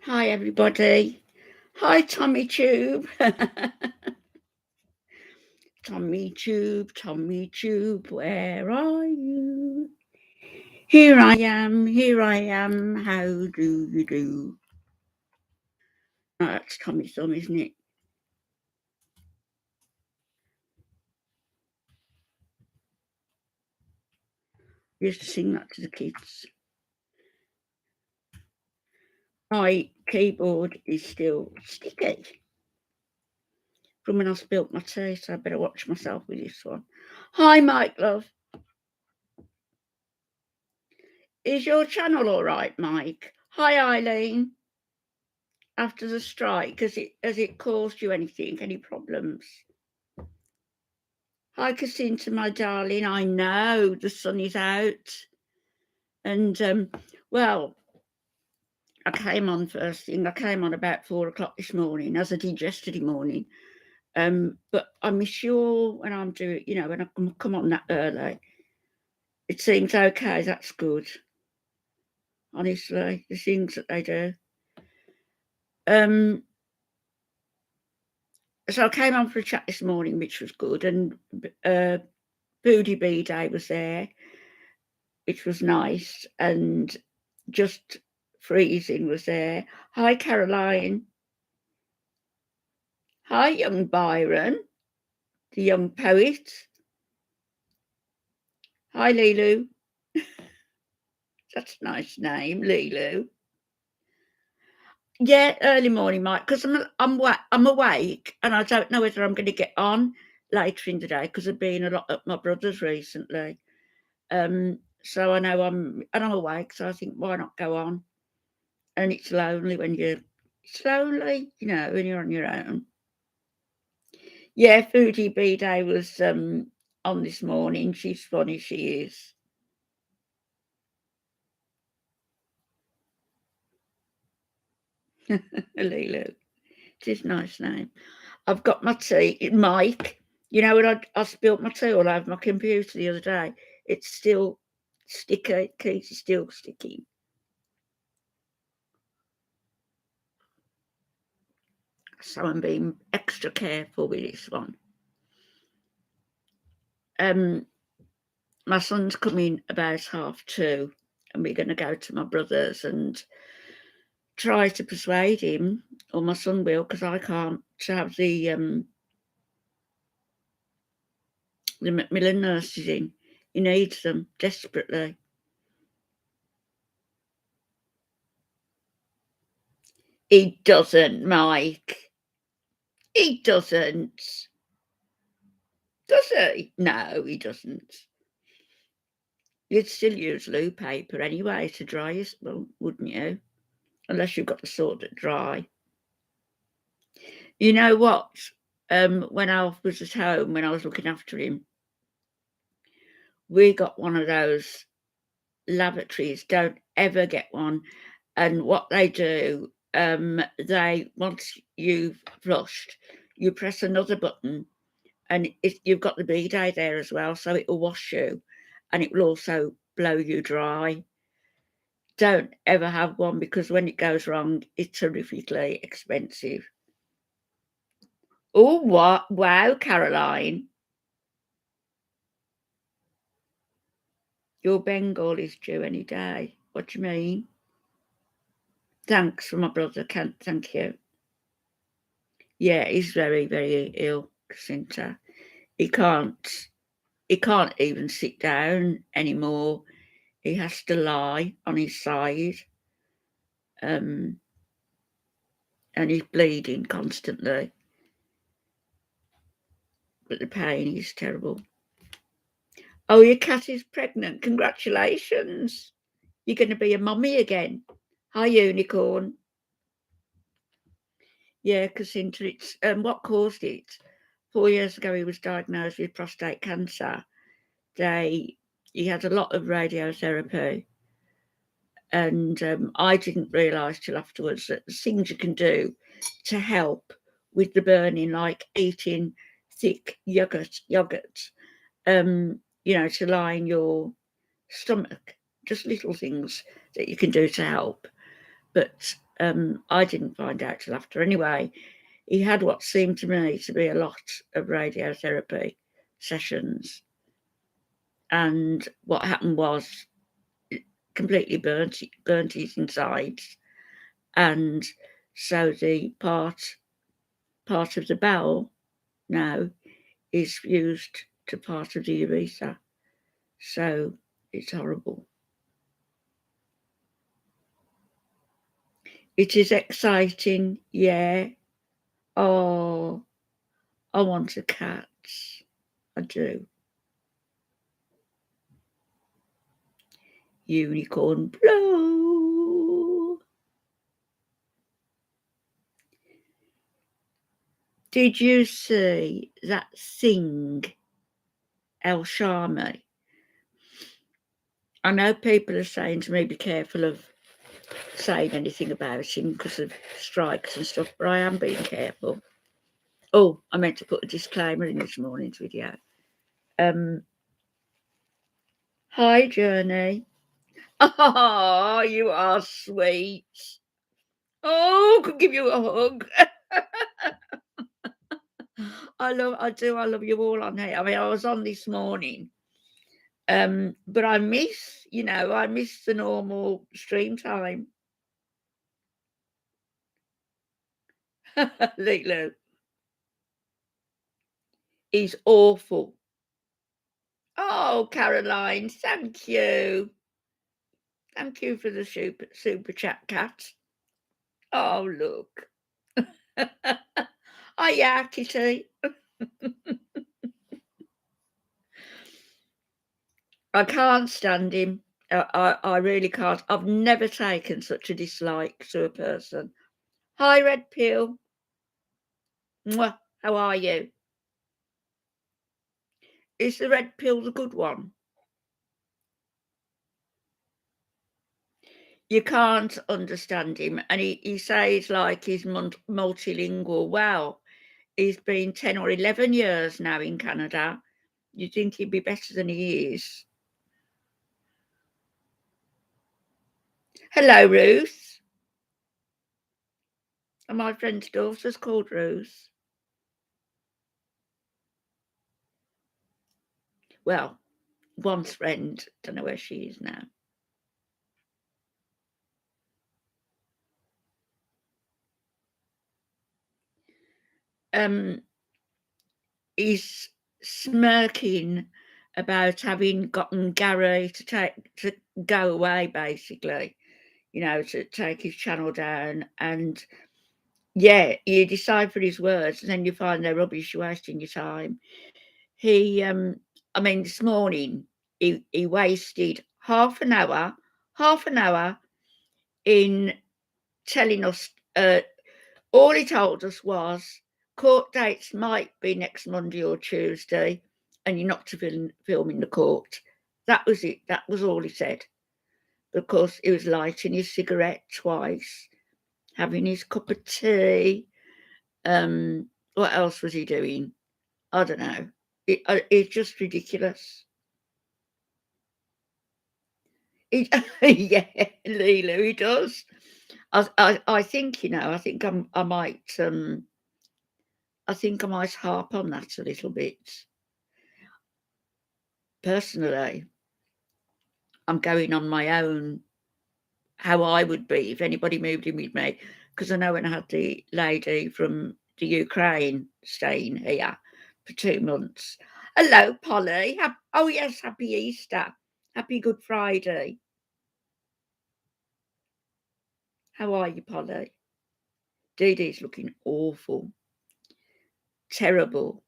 Hi, everybody. Hi, Tommy Tube. Tommy Tube, where are you? Here I am, how do you do? Oh, that's Tommy Thumb, isn't it? I used to sing that to the kids. My keyboard is still sticky from when I spilt my tea, so I better watch myself with this one. Hi, Mike, love. Is your channel all right, Mike? Hi, Eileen. After the strike, has it caused you anything, any problems? Hi, Casinta, my darling. I know the sun is out, and well, I came on first thing. I came on about 4 o'clock this morning, as I did yesterday morning. But I miss you all when I'm doing, when I come on that early. It seems okay. That's good. Honestly, the things that they do. So I came on for a chat this morning, which was good, and Booty B Day was there, which was nice, and Just Freezing was there. Hi, Caroline. Hi, young Byron, the young poet. Hi, Lilu. That's a nice name, Lilu. Yeah, early morning, Mike, because I'm awake, and I don't know whether I'm going to get on later in the day because I've been a lot at my brother's recently. So I know I'm awake, so I think why not go on? And it's lonely when it's lonely, when you're on your own. Yeah, Foodie B Day was on this morning. She's funny, she is. Lulu. It is a nice name. I've got my tea, Mike. When I spilt my tea all over my computer the other day, it's still sticky. Keys is still sticky. So I'm being extra careful with this one. My son's coming about 2:30, and we're going to go to my brother's and try to persuade him, or my son will, because I can't, to have the Macmillan nurses in. He needs them desperately. He doesn't, Mike. He doesn't. Does he? No, he doesn't. You'd still use loo paper anyway to dry your, well, wouldn't you? Unless you've got the sort that dry. You know what? When Alf was at home, when I was looking after him, we got one of those lavatories. Don't ever get one. And what they do, once you've flushed, you press another button, and you've got the bidet there as well, so it will wash you, and it will also blow you dry. Don't ever have one, because when it goes wrong, it's horrifically expensive. Oh, what? Wow, Caroline. Your Bengal is due any day. What do you mean? Thanks for my brother. Thank you. Yeah, he's very, very ill, Jacinta. He can't even sit down anymore. He has to lie on his side. And he's bleeding constantly. But the pain is terrible. Oh, your cat is pregnant. Congratulations. You're going to be a mummy again. Hi, Unicorn. Yeah, Casinta, it's what caused it. 4 years ago, he was diagnosed with prostate cancer. He had a lot of radiotherapy, and I didn't realise till afterwards that the things you can do to help with the burning, like eating thick yogurt, to line your stomach, just little things that you can do to help. But I didn't find out till after anyway. He had what seemed to me to be a lot of radiotherapy sessions, and what happened was it completely burnt his insides, and so the part of the bowel now is fused to part of the urethra, so it's horrible. It is exciting, yeah. Oh, I want a cat. I do. Unicorn blow. Did you see that thing, El Shami? I know people are saying to me, be careful of saying anything about him because of strikes and stuff, but I am being careful. Oh, I meant to put a disclaimer in this morning's video. Hi, Journey. Oh, you are sweet. Oh, I could give you a hug. I love you all on here. I mean, I was on this morning, but I miss the normal stream time. Lulu, he's awful. Oh, Caroline, thank you. Thank you for the super chat, cat. Oh, look. Oh, yeah, Kitty. I can't stand him. I really can't. I've never taken such a dislike to a person. Hi, Red Pill. Mwah. How are you? Is the Red Pill the good one? You can't understand him. And he says like he's multilingual. Wow, he's been 10 or 11 years now in Canada. You'd think he'd be better than he is. Hello, Ruth. And my friend's daughter's called Ruth. Well, one's friend. Don't know where she is now. He's smirking about having gotten Gary to go away, basically, to take his channel down. And yeah, you decipher his words and then you find they're rubbish, you're wasting your time. This morning he wasted half an hour in telling us, all he told us was court dates might be next Monday or Tuesday, and you're not to film in the court. That was it. That was all he said. Of course, he was lighting his cigarette twice, having his cup of tea. What else was he doing? I don't know. It's just ridiculous. Yeah, Lulu, he does. I think I might harp on that a little bit. Personally, I'm going on my own, how I would be if anybody moved in with me, because I know when I had the lady from the Ukraine staying here for 2 months. Hello, Polly. Oh, yes, happy Easter. Happy Good Friday. How are you, Polly? Dee Dee's looking awful. Terrible.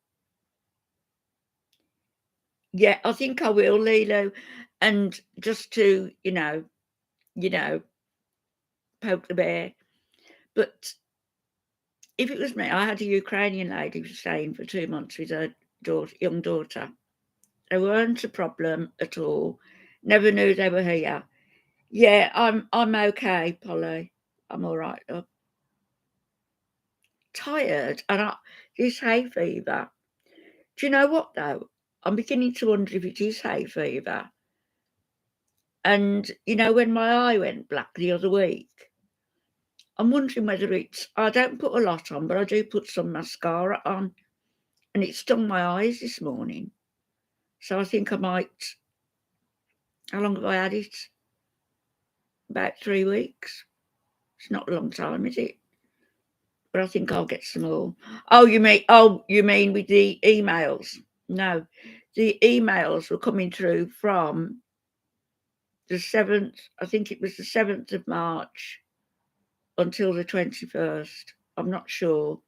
Yeah, I think I will, Lilo. And just to, poke the bear. But if it was me, I had a Ukrainian lady who was staying for 2 months with her young daughter. They weren't a problem at all. Never knew they were here. Yeah, I'm okay, Polly. I'm all right, love. Tired, and this hay fever. Do you know what though? I'm beginning to wonder if it is hay fever. And when my eye went black the other week, I'm wondering whether it's I don't put a lot on, but I do put some mascara on, and it's stung my eyes this morning. So I think I might how long have I had it? About 3 weeks. It's not a long time, is it? But I think I'll get some more. You mean with the emails? No. The emails were coming through from the 7th, I think it was the 7th of March until the 21st. I'm not sure.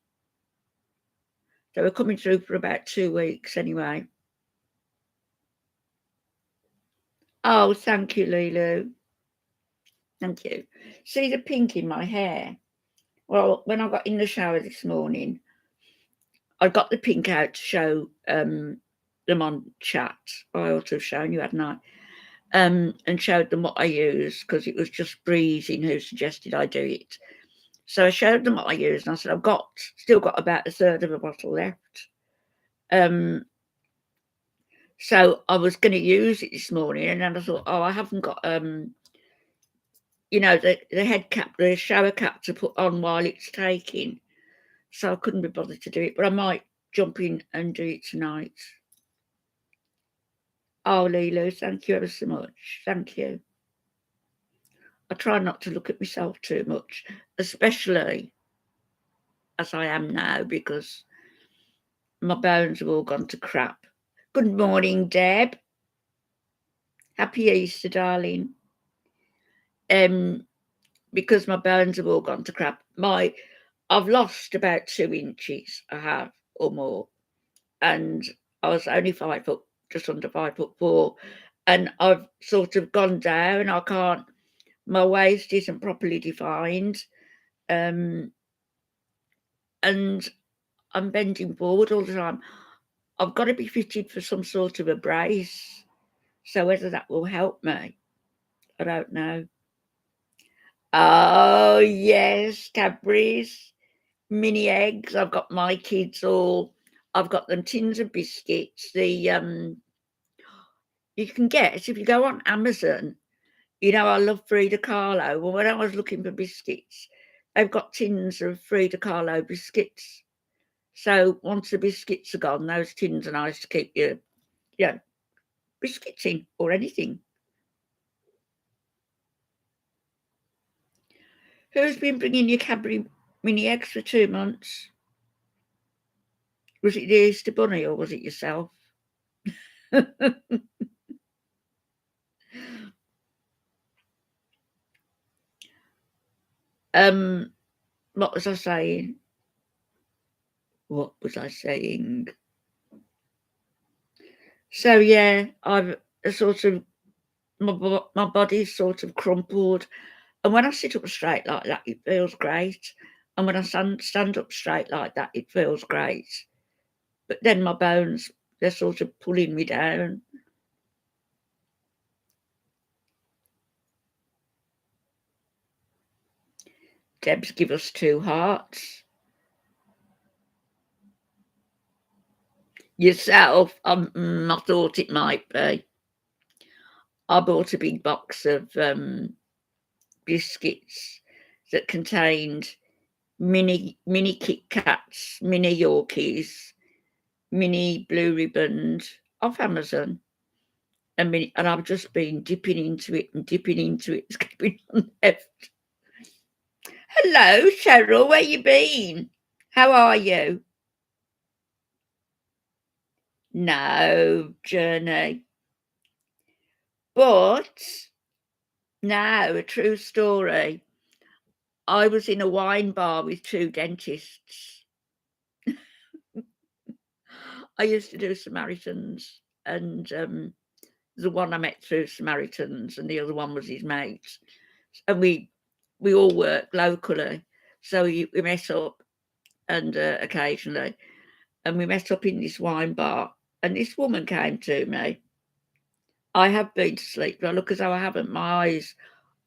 They were coming through for about 2 weeks anyway. Oh, thank you, Lulu. Thank you. See the pink in my hair? Well, when I got in the shower this morning, I got the pink out to show them on chat. I ought to have shown you, hadn't I? And showed them what I use because it was just Breezing who suggested I do it. So I showed them what I use, and I said, I've still got about a third of a bottle left. So I was going to use it this morning, and then I thought, oh, I haven't got, the head cap, the shower cap to put on while it's taking. So I couldn't be bothered to do it, but I might jump in and do it tonight. Oh, Lulu, thank you ever so much. Thank you. I try not to look at myself too much, especially as I am now, because my bones have all gone to crap. Good morning, Deb. Happy Easter, darling. Because my bones have all gone to crap. I've lost about 2 inches, I have, or more. And I was only 5 foot, just under 5'4", and I've sort of gone down. My waist isn't properly defined, and I'm bending forward all the time. I've got to be fitted for some sort of a brace. So whether that will help me, I don't know. Oh, yes, Cadbury's, mini eggs. I've got my kids I've got them tins of biscuits. You can get, if you go on Amazon, I love Frida Kahlo. Well, when I was looking for biscuits, they've got tins of Frida Kahlo biscuits. So once the biscuits are gone, those tins are nice to keep your biscuits in or anything. Who's been bringing you Cadbury mini eggs for 2 months? Was it the Easter Bunny or was it yourself? What was I saying? What was I saying? So yeah, I've sort of my body's sort of crumpled, and when I sit up straight like that, it feels great, and when I stand up straight like that, it feels great. But then my bones, they're sort of pulling me down. Deb's give us 2 hearts. Yourself, I thought it might be. I bought a big box of biscuits that contained mini Kit Kats, mini Yorkies, mini Blue Ribbons off Amazon. And I've just been dipping into it. It's keeping on left. Hello, Cheryl. Where you been? How are you? No, Journey. But now, a true story. I was in a wine bar with 2 dentists. I used to do Samaritans, and the one I met through Samaritans, and the other one was his mate. And we all work locally, so we met up, and occasionally, and we met up in this wine bar, and this woman came to me. I have been to sleep, but I look as though I haven't. My eyes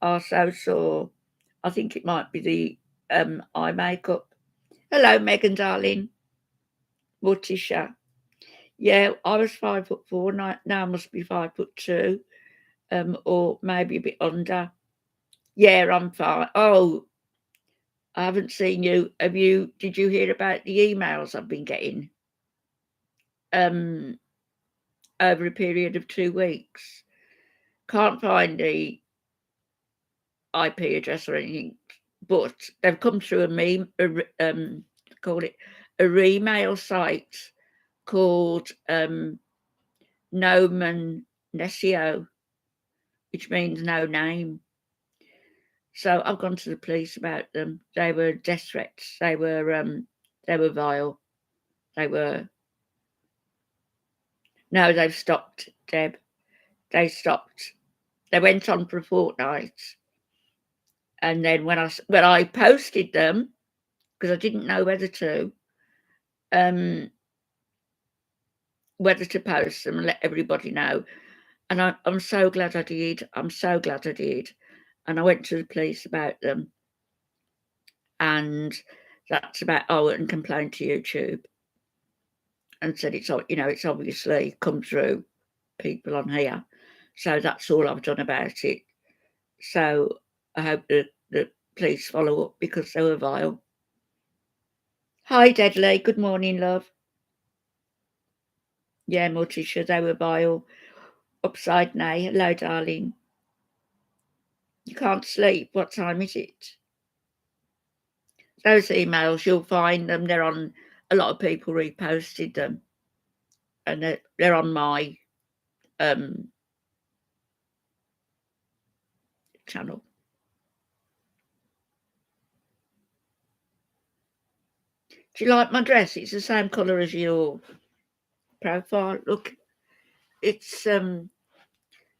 are so sore. I think it might be the eye makeup. Hello, Megan, darling. Morticia. Yeah, I was 5'4", now I must be 5'2", or maybe a bit under. Yeah, I'm fine. Oh, I haven't seen you. Did you hear about the emails I've been getting? Over a period of 2 weeks. Can't find the IP address or anything, but they've come through call it a email site called Nomen Nescio, which means no name. So I've gone to the police about them. They were death threats. They were vile. They were. No, they've stopped, Deb. They stopped. They went on for a fortnight, and then when I posted them, because I didn't know whether to post them and let everybody know. And I'm so glad I did. I'm so glad I did. And I went to the police about them, and that's about and complained to YouTube, and said it's obviously come through people on here. So that's all I've done about it. So I hope the police follow up, because they were vile. Hi, Deadly. Good morning, love. Yeah, Morticia, they were vile. Upside nay. Hello, darling. You can't sleep. What time is it? Those emails, you'll find them. They're on, a lot of people reposted them. And they're on my channel. Do you like my dress? It's the same colour as your profile. Look, it's do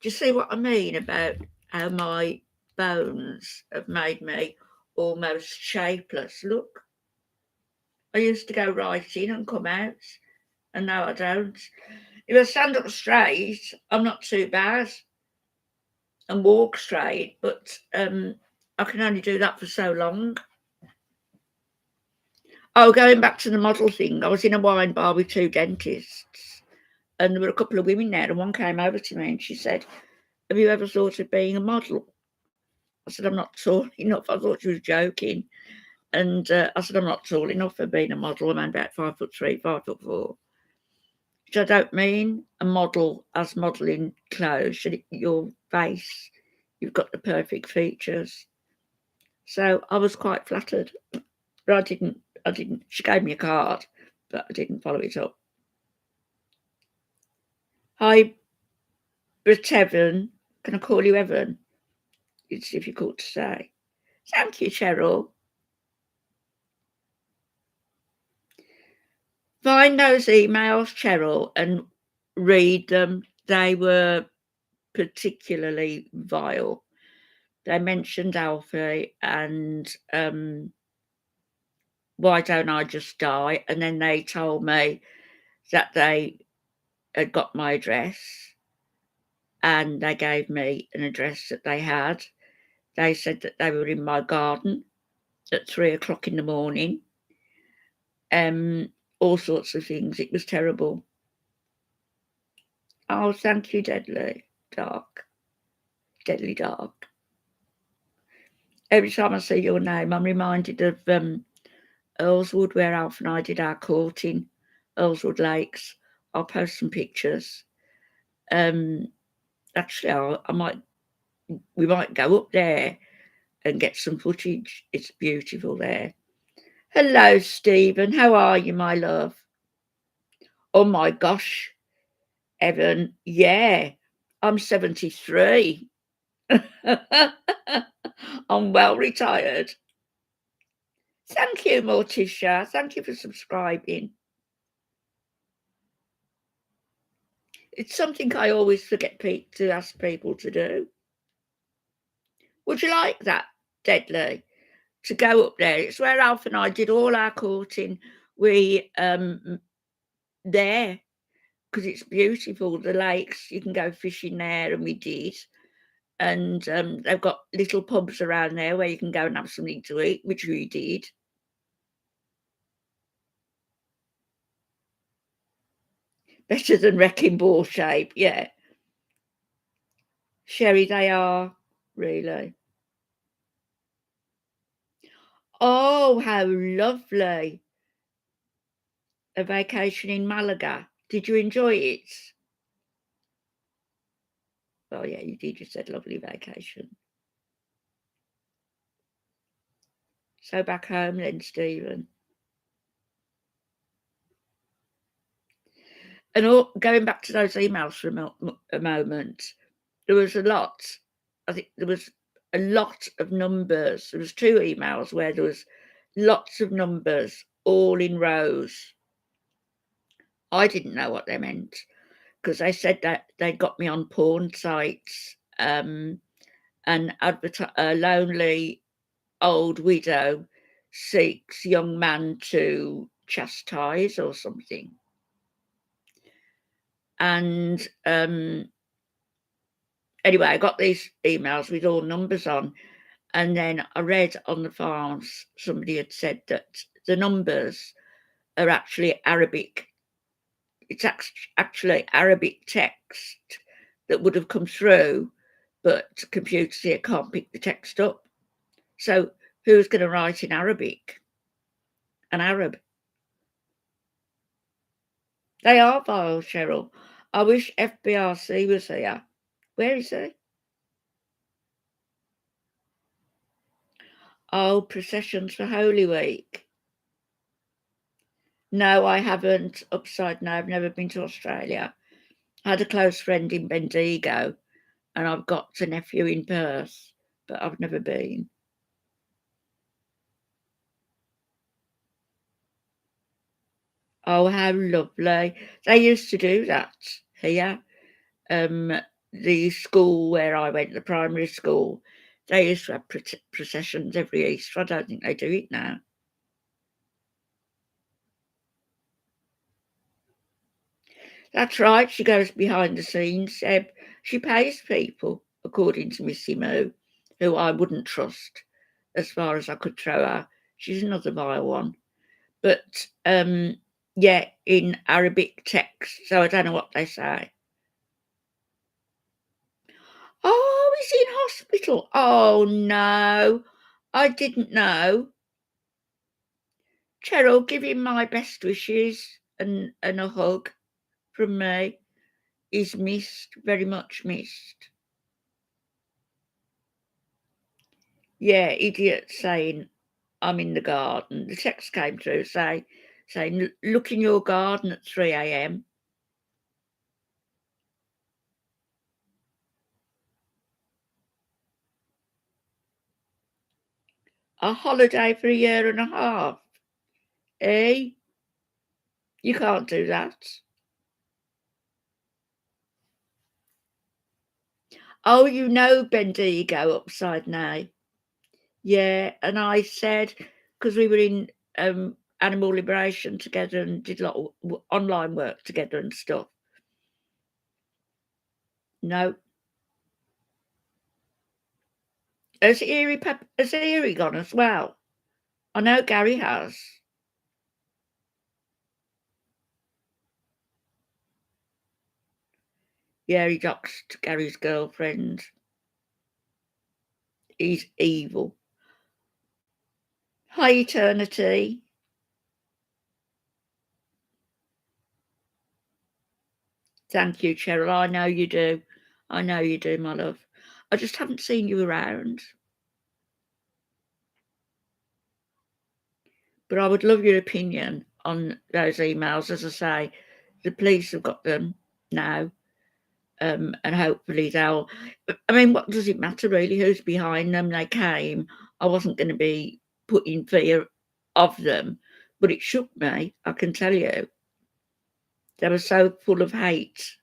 you see what I mean about how my bones have made me almost shapeless? Look, I used to go right in and come out, and now I don't. If I stand up straight, I'm not too bad and walk straight, but I can only do that for so long. Oh, going back to the model thing, I was in a wine bar with 2 dentists, and there were a couple of women there, and one came over to me and she said, "Have you ever thought of being a model?" I said, "I'm not tall enough." I thought she was joking. And I said, "I'm not tall enough for being a model. I'm about 5'3", 5'4". Which I don't mean a model as modelling clothes. Your face, you've got the perfect features. So I was quite flattered. But I didn't. She gave me a card, but I didn't follow it up. Hi, Brit Evan. Can I call you Evan? It's difficult to say. Thank you, Cheryl. Find those emails, Cheryl, and read them. They were particularly vile. They mentioned Alfie and why don't I just die? And then they told me that they had got my address, and they gave me an address that they had. They said that they were in my garden at 3 o'clock in the morning. All sorts of things. It was terrible. Oh, thank you, Deadly Dark. Deadly Dark. Every time I see your name, I'm reminded of Earlswood, where Alf and I did our courting, Earlswood Lakes. I'll post some pictures. Actually, we might go up there and get some footage. It's beautiful there. Hello, Stephen. How are you, my love? Oh my gosh, Evan. Yeah, I'm 73. I'm well retired. Thank you, Morticia. Thank you for subscribing. It's something I always forget to ask people to do. Would you like that, Deadly? To go up there? It's where Alf and I did all our courting. We there, because it's beautiful. The lakes, you can go fishing there, and we did. And they've got little pubs around there where you can go and have something to eat, which we did. Better than Wrecking Ball shape, yeah. Sherry, they are, really. Oh, how lovely. A vacation in Malaga. Did you enjoy it? Oh, yeah, you did. You said lovely vacation. So back home then, Stephen. And going back to those emails for a moment, there was a lot. I think there was a lot of numbers. There was 2 emails where there was lots of numbers all in rows. I didn't know what they meant because they said that they got me on porn sites, and a lonely old widow seeks young man to chastise or something. And anyway, I got these emails with all numbers on, and then I read on the farms somebody had said that the numbers are actually Arabic. It's actually Arabic text that would have come through, but computers here can't pick the text up. So who's going to write in Arabic? An Arab. They are vile, Cheryl. I wish FBRC was here. Where is he? Oh, processions for Holy Week. No, I haven't. Upside no, I've never been to Australia. I had a close friend in Bendigo, and I've got a nephew in Perth, but I've never been. Oh, how lovely. They used to do that here. The school where I went, the primary school, they used to have processions every Easter. I don't think they do it now. That's right, she goes behind the scenes, Seb. She pays people, according to Missy Moo, who I wouldn't trust as far as I could throw her. She's another vile one. But, yeah, in Arabic text, so I don't know what they say. Oh, he's in hospital. Oh, no. I didn't know. Cheryl, give him my best wishes and a hug from me. He's missed, very much missed. Yeah, idiot saying, "I'm in the garden." The text came through saying, "Look in your garden at 3 a.m." A holiday for a year and a half, eh? You can't do that. Oh, you know Bendigo upside now. Yeah, and I said, because we were in animal liberation together and did a lot of online work together and stuff. No. Has Erie gone as well? I know Gary has. Yeah, he doxed Gary's girlfriend. He's evil. Hi, Eternity. Thank you, Cheryl. I know you do. I know you do, my love. I just haven't seen you around. But I would love your opinion on those emails. As I say, the police have got them now, and hopefully they'll. I mean, what does it matter really? Who's behind them? They came. I wasn't going to be put in fear of them, but it shook me. I can tell you, they were so full of hate.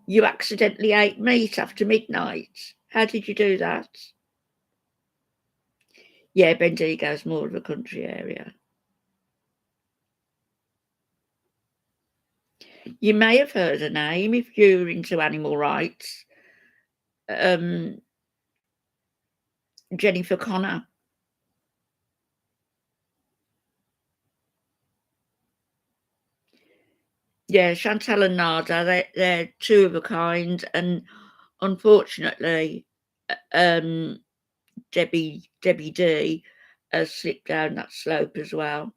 You accidentally ate meat after midnight. How did you do that? Yeah, Bendigo's more of a country area. You may have heard her name if you're into animal rights. Um, Jennifer Connor. Yeah, Chantal and Nada, they're two of a kind. And Unfortunately, Debbie D has slipped down that slope as well.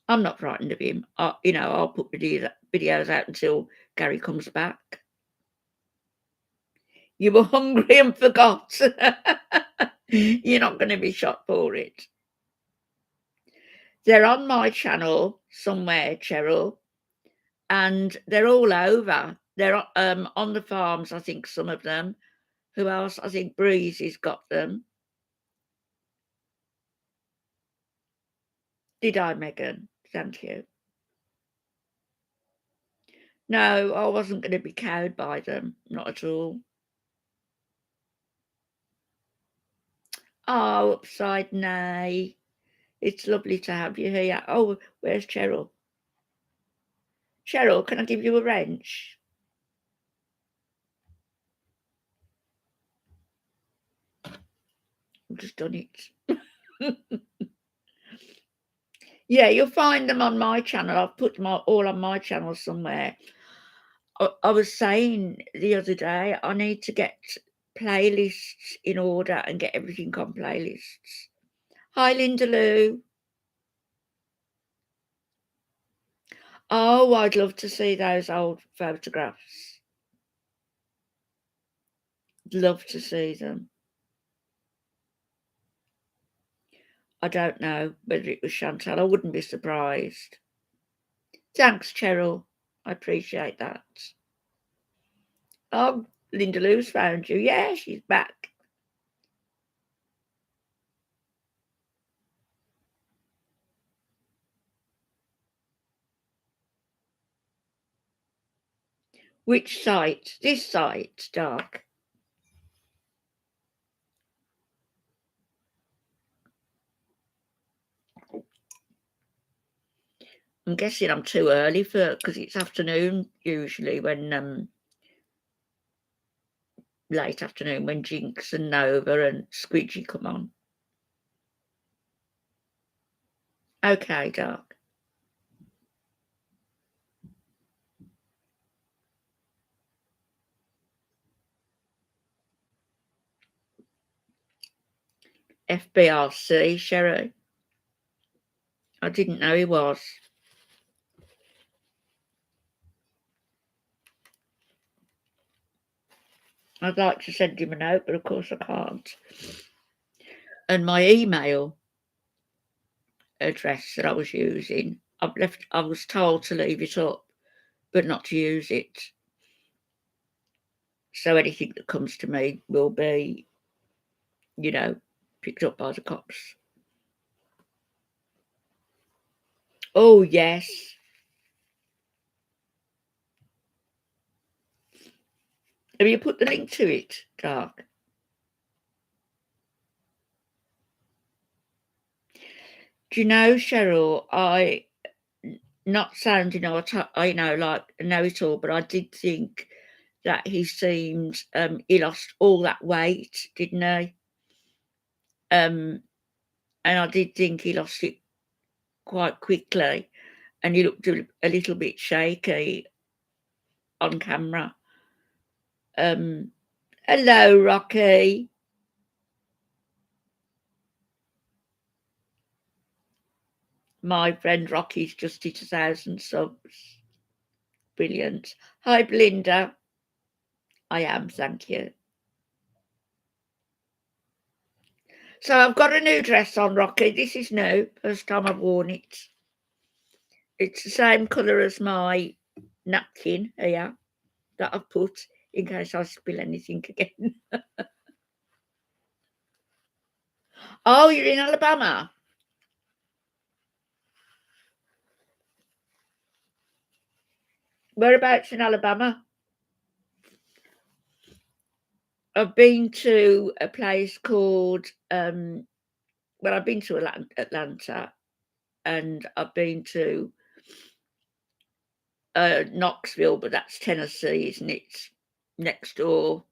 I'm not frightened of him. I'll put videos out until Gary comes back. You were hungry and forgot. You're not going to be shot for it. They're on my channel somewhere, Cheryl, and they're all over. They're on the farms, I think, some of them. Who else? I think Breezy's got them. Did I, Megan? Thank you. No, I wasn't going to be cowed by them. Not at all. Oh, Upside Nay. It's lovely to have you here. Oh, where's Cheryl? Cheryl, can I give you a wrench? I've just done it. Yeah, you'll find them on my channel. I've put them all on my channel somewhere. I was saying the other day, I need to get playlists in order and get everything on playlists. Hi, Linda Lou. Oh, I'd love to see those old photographs. Love to see them. I don't know whether it was Chantal. I wouldn't be surprised. Thanks, Cheryl. I appreciate that. Oh, Linda Lou's found you. Yeah, she's back. Which site? This site, Dark. I'm guessing I'm too early because it's afternoon usually when late afternoon when Jinx and Nova and Squidgy come on. Okay, Dark. FBRC, Sherry. I didn't know he was. I'd like to send him a note, but of course I can't. And my email address that I was using, I was told to leave it up, but not to use it. So anything that comes to me will be, picked up by the cops. Oh, yes. Have you put the link to it, Dark? Do you know, Cheryl, not sounding like I know it all, but I did think that he seemed, he lost all that weight, didn't he? And I did think he lost it quite quickly, and he looked a little bit shaky on camera. Hello, Rocky. My friend Rocky's just hit 1,000 subs. Brilliant. Hi, Belinda. I am, thank you. So I've got a new dress on, Rocky. This is new. First time I've worn it. It's the same colour as my napkin here that I've put in case I spill anything again. Oh, you're in Alabama? Whereabouts in Alabama? I've been to a place called, I've been to Atlanta, and I've been to Knoxville, but that's Tennessee, isn't it? Next door.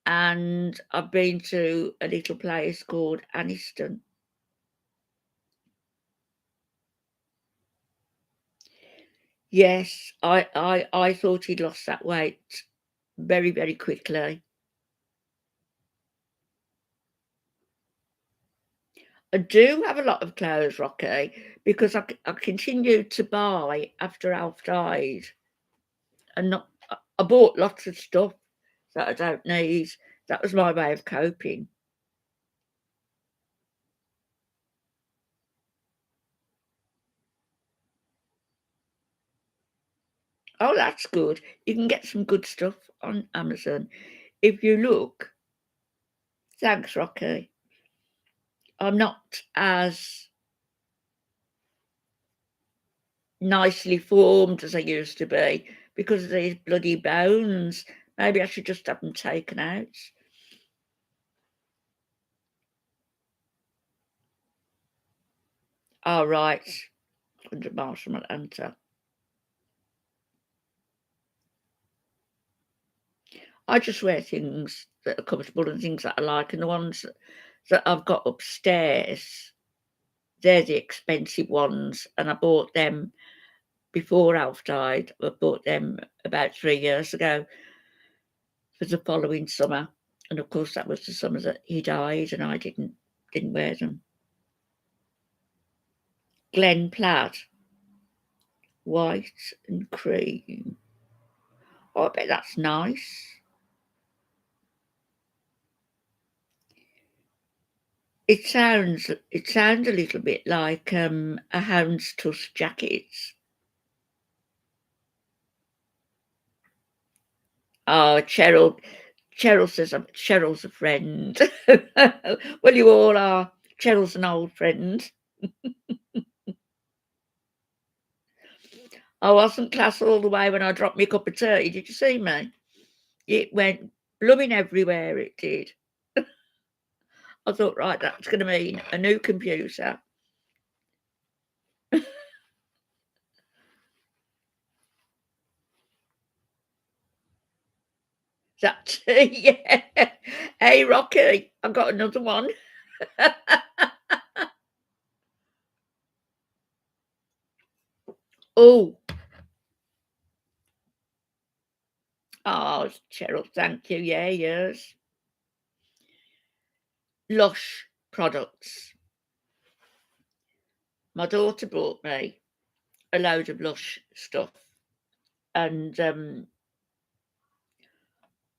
And I've been to a little place called Anniston. Yes, I thought he'd lost that weight very, very quickly. I do have a lot of clothes, Rocky, because I continued to buy after Alf died, and not I bought lots of stuff that I don't need. That was my way of coping. Oh, that's good. You can get some good stuff on Amazon. If you look, thanks, Rocky. I'm not as nicely formed as I used to be because of these bloody bones. Maybe I should just have them taken out. Oh, right. 100 miles from Atlanta. I just wear things that are comfortable and things that I like, and the ones that I've got upstairs, they're the expensive ones, and I bought them before Alf died. I bought them about 3 years ago for the following summer, and of course, that was the summer that he died, and I didn't wear them. Glen Plaid, white and cream. Oh, I bet that's nice. It sounds a little bit like, a houndstooth jacket. Oh, Cheryl says Cheryl's a friend. Well, you all are. Cheryl's an old friend. I wasn't class all the way when I dropped me cup of tea. Did you see me? It went blooming everywhere, it did. I thought, right, that's gonna mean a new computer. That yeah. Hey, Rocky, I've got another one. Oh, oh, Cheryl, thank you. Yeah, yes. Lush products. My daughter bought me a load of Lush stuff, and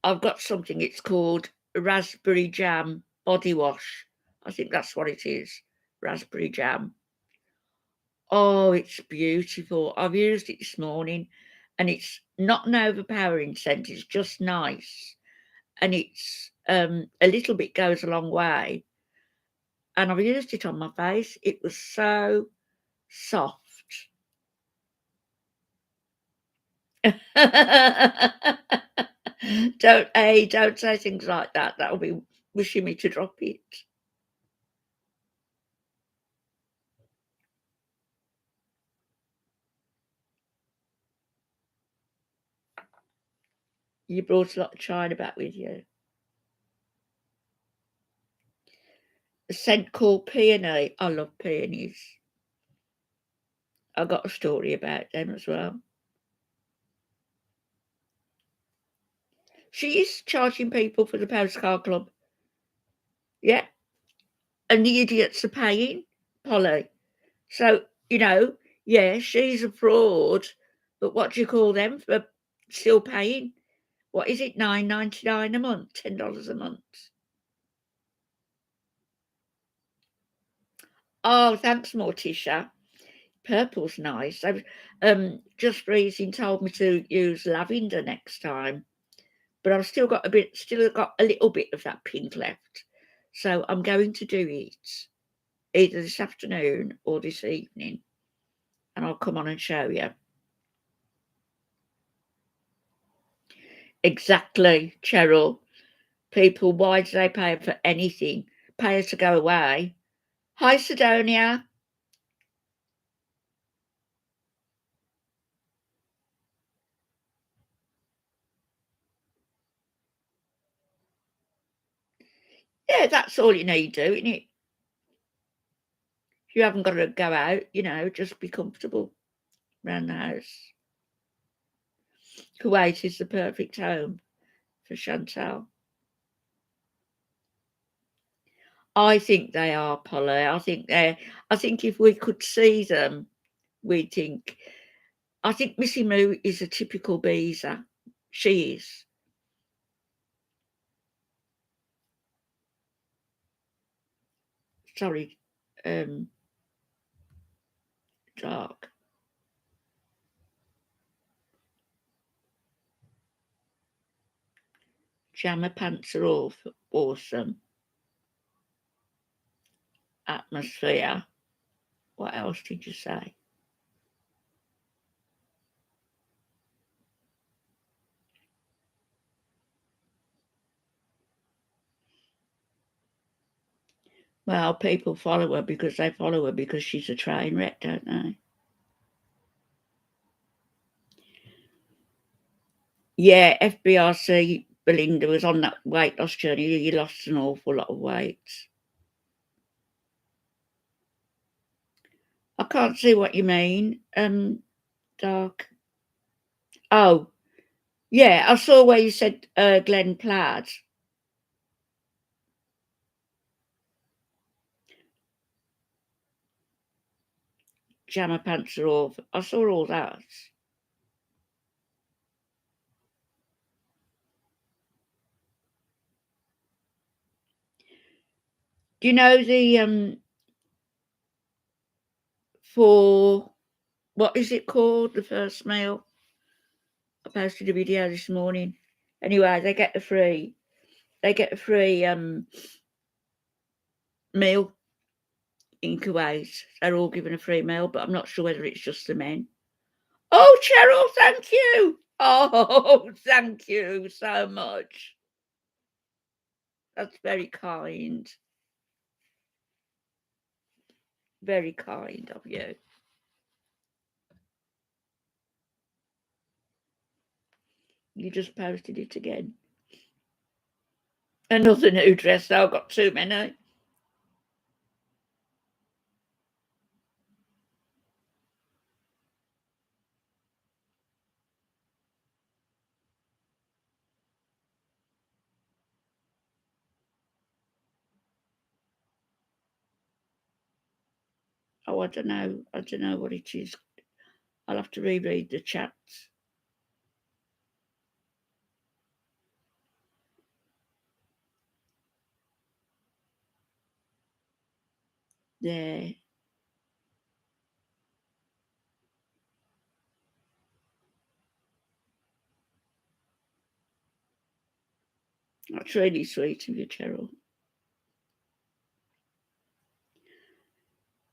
I've got something. It's called raspberry jam body wash. I think that's what it is. Raspberry jam. Oh, it's beautiful. I've used it this morning, and it's not an overpowering scent. It's just nice, and it's a little bit goes a long way. And I've used it on my face. It was so soft. Don't say things like that. That'll be wishing me to drop it. You brought a lot of China back with you. A scent called peony. I love peonies. I got a story about them as well. She is charging people for the postcard club. Yeah. And the idiots are paying, Polly. So, yeah, she's a fraud, but what do you call them for still paying? What is it, 9.99 a month, $10 a month? Oh, thanks, Morticia. Purple's nice. Just freezing told me to use lavender next time, but I've still got a little bit of that pink left. So I'm going to do it either this afternoon or this evening, and I'll come on and show you. Exactly, Cheryl. People, why do they pay for anything? Pay her to go away. Hi, Sidonia. Yeah, that's all you need to do, isn't it? You haven't got to go out, just be comfortable around the house. Kuwait is the perfect home. for Chantal. I think they are, Polly. I think if we could see them, we'd think. I think Missy Moo is a typical Beezer. She is. Sorry, dark. Jammer pants are awesome. Atmosphere. What else did you say? Well, people follow her because they follow her because she's a train wreck, don't they? Yeah, FBRC Belinda was on that weight loss journey. You lost an awful lot of weight. I can't see what you mean. Dark. Oh, yeah, I saw where you said Glen Plaid. Jammer pants are off. I saw all that. Do you know the for what is it called? The first meal. I posted a video this morning. Anyway, they get a free meal in Kuwait. They're all given a free meal, but I'm not sure whether it's just the men. Oh, Cheryl, thank you. Oh, thank you so much. That's very kind. Very kind of you. You just posted it again. Another new dress. I've got too many. Oh, I don't know. I don't know what it is. I'll have to reread the chats. There. That's really sweet of you, Cheryl.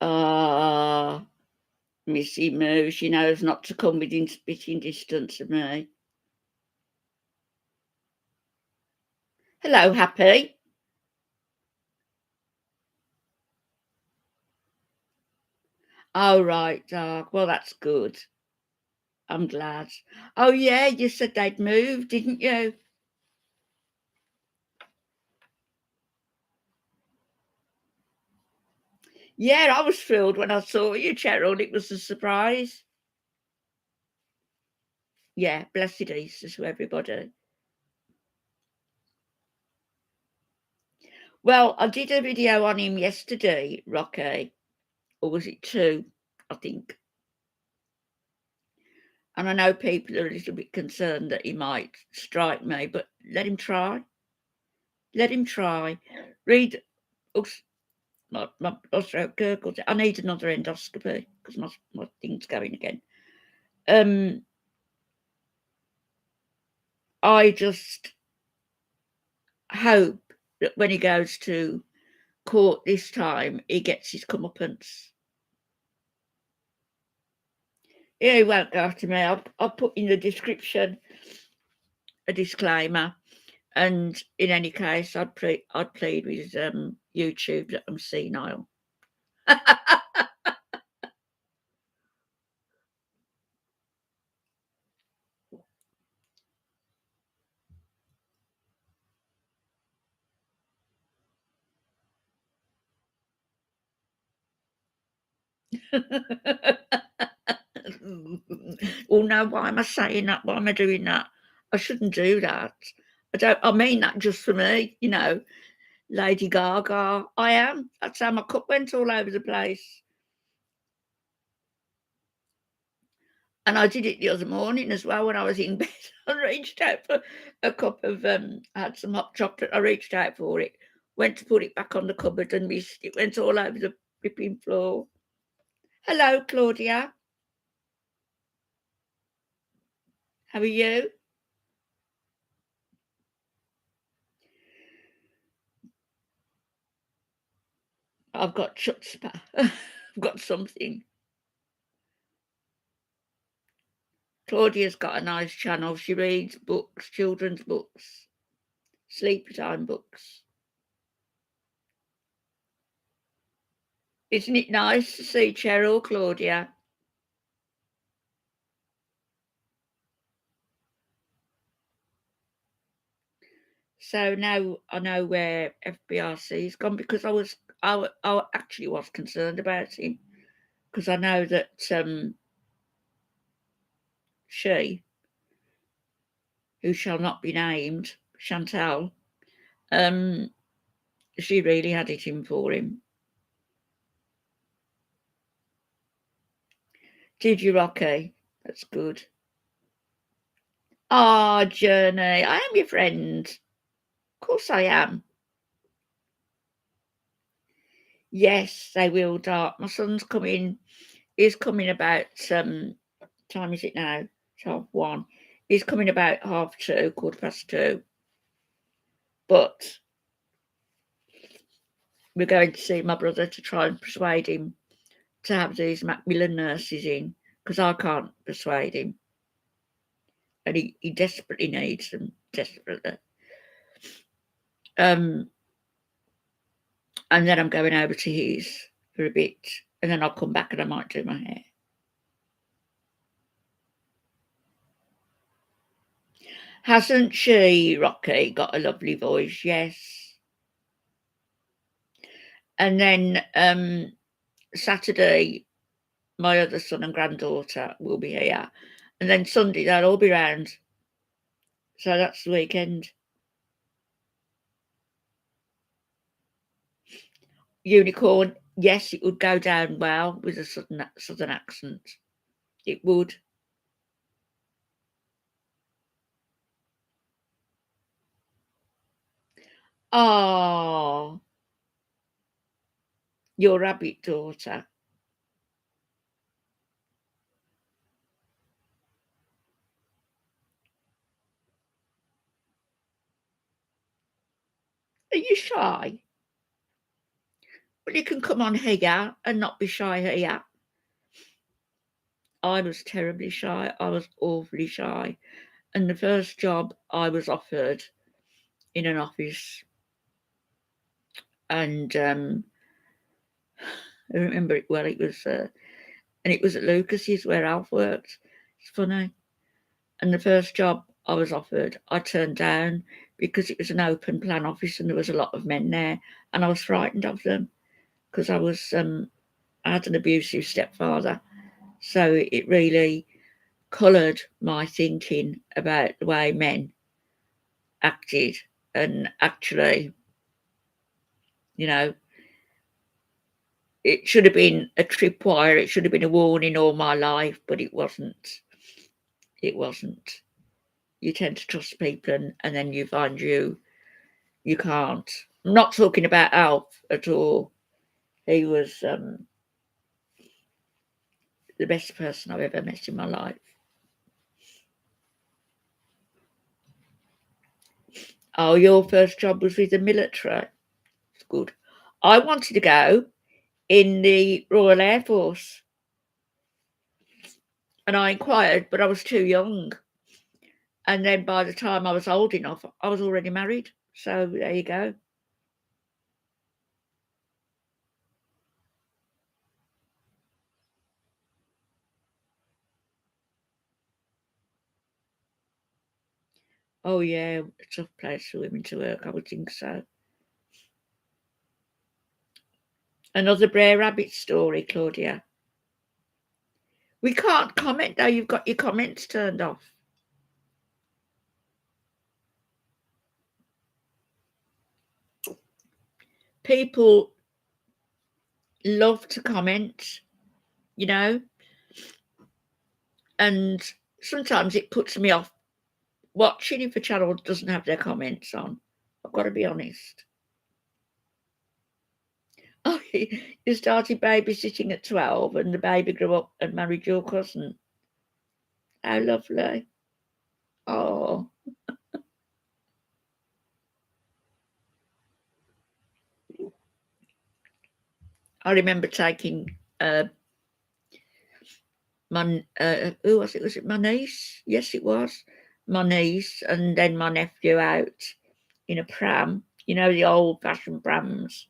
Ah, Missy Moo, she knows not to come within spitting distance of me. Hello, Happy. Oh, right, Dark. Well, that's good. I'm glad. Oh, yeah, you said they'd moved, didn't you? Yeah, I was thrilled when I saw you, Cheryl. It was a surprise. Yeah, blessed Easter to everybody. Well, I did a video on him yesterday, Rocky, or was it 2, I think. And I know people are a little bit concerned that he might strike me, but let him try. Let him try. Read. Oops, my throat gurgled. I need another endoscopy because my thing's going again. I just hope that when he goes to court this time, he gets his comeuppance. Yeah, he won't go after me. I'll put in the description a disclaimer. And in any case, I'd plead with YouTube that I'm senile. Oh no, why am I saying that? Why am I doing that? I shouldn't do that. I mean that just for me, you know, Lady Gaga. I am. That's how my cup went all over the place. And I did it the other morning as well when I was in bed. I reached out for a cup of, I had some hot chocolate. I reached out for it, went to put it back on the cupboard and missed it. Went all over the flipping floor. Hello, Claudia. How are you? I've got chutzpah. I've got something. Claudia's got a nice channel. She reads books, children's books, sleepy time books. Isn't it nice to see Cheryl, Claudia? So now I know where FBRC's gone because I actually was concerned about him because I know that she, who shall not be named, Chantal, um, she really had it in for him. Did you, Rocky? That's good. Ah, Journey, I am your friend. Of course I am. Yes, they will, Dart. My son's coming. He's coming about time is it now? 1:30. He's coming about 2:30, 2:15. But we're going to see my brother to try and persuade him to have these Macmillan nurses in because I can't persuade him. And he desperately needs them, desperately. And then I'm going over to his for a bit, and then I'll come back and I might do my hair. Hasn't she, Rocky, got a lovely voice? Yes. And then Saturday, my other son and granddaughter will be here. And then Sunday, they'll all be round. So that's the weekend. Unicorn, yes, it would go down well with a southern accent. It would. Oh, your rabbit daughter. Are you shy? Well, you can come on here and not be shy here. I was terribly shy. I was awfully shy. And the first job I was offered in an office, and I remember it well. And it was at Lucas's where Alf worked. It's funny. And the first job I was offered, I turned down because it was an open plan office and there was a lot of men there, and I was frightened of them because I had an abusive stepfather, so it really coloured my thinking about the way men acted. And actually, you know, it should have been a tripwire. It should have been a warning all my life, but it wasn't. It wasn't. You tend to trust people, and then you find you can't. I'm not talking about Alf at all. He was the best person I've ever met in my life. Oh, your first job was with the military. It's good. I wanted to go in the Royal Air Force, and I inquired, but I was too young. And then by the time I was old enough, I was already married. So there you go. Oh yeah, a tough place for women to work, I would think so. Another Brer Rabbit story, Claudia. We can't comment though, you've got your comments turned off. people love to comment, you know, and sometimes it puts me off watching if a channel doesn't have their comments on. I've got to be honest. Oh, you started babysitting at 12 and the baby grew up and married your cousin. How lovely. Oh. I remember taking who was it? Was it my niece? Yes, it was. My niece and then my nephew out in a pram, you know, the old-fashioned prams,